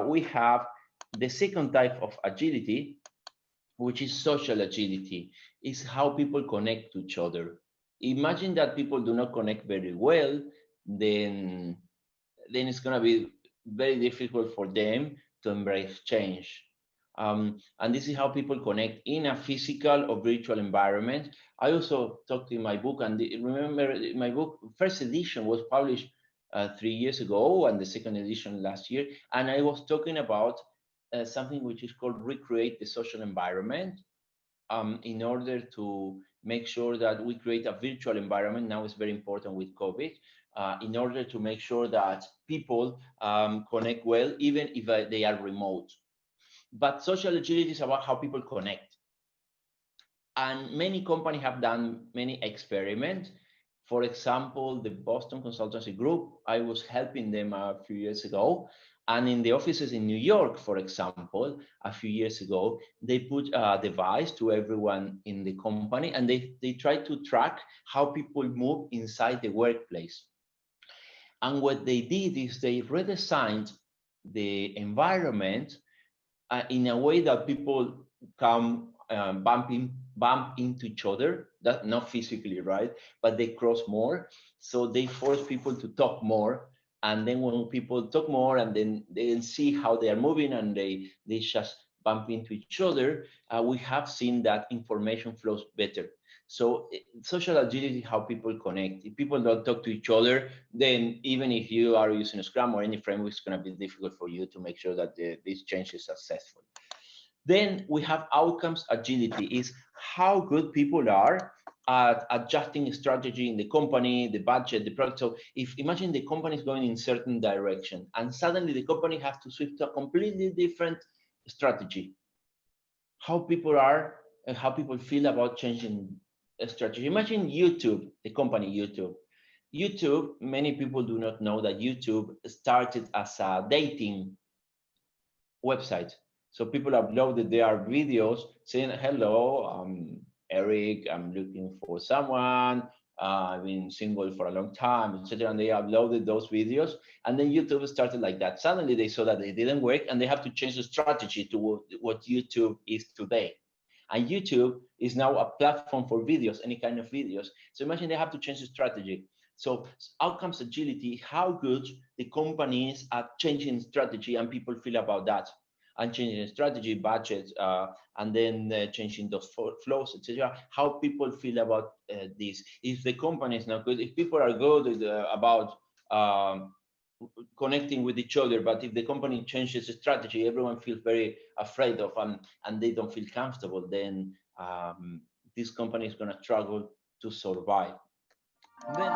we have the second type of agility, which is social agility. Is how people connect to each other. Imagine that people do not connect very well, then it's going to be very difficult for them to embrace change. And this is how people connect in a physical or virtual environment. I also talked in my book, and remember, my book first edition was published 3 years ago, and the second edition last year. And I was talking about something which is called recreate the social environment, in order to make sure that we create a virtual environment. Now it's very important with COVID, in order to make sure that people connect well, even if they are remote. But social agility is about how people connect. And many companies have done many experiments. For example, the Boston Consultancy Group, I was helping them a few years ago. And in the offices in New York, for example, a few years ago, they put a device to everyone in the company, and they try to track how people move inside the workplace. And what they did is they redesigned the environment in a way that people come bump into each other, that not physically, right? But they cross more. So they force people to talk more. And then when people talk more and then they see how they are moving and they just bump into each other, we have seen that information flows better. So social agility, how people connect. If people don't talk to each other, then even if you are using Scrum or any framework, it's going to be difficult for you to make sure that this change is successful. Then we have outcomes agility, is how good people are at adjusting strategy in the company, the budget, the product. So if imagine the company is going in certain direction and suddenly the company has to switch to a completely different strategy. How people are and how people feel about changing a strategy. Imagine YouTube, the company YouTube. YouTube, many people do not know that YouTube started as a dating website. So people uploaded their videos saying, hello, I'm Eric, I'm looking for someone, I've been single for a long time, etc. And they uploaded those videos. And then YouTube started like that. Suddenly they saw that it didn't work and they have to change the strategy to what YouTube is today. And YouTube is now a platform for videos, any kind of videos. So imagine they have to change the strategy. So outcomes agility, how good the companies are changing strategy and people feel about that, and changing strategy, budget, and then changing those flows, etc. How people feel about this. If the company is not good, if people are good about connecting with each other, but if the company changes the strategy, everyone feels very afraid of and they don't feel comfortable, then this company is going to struggle to survive. Then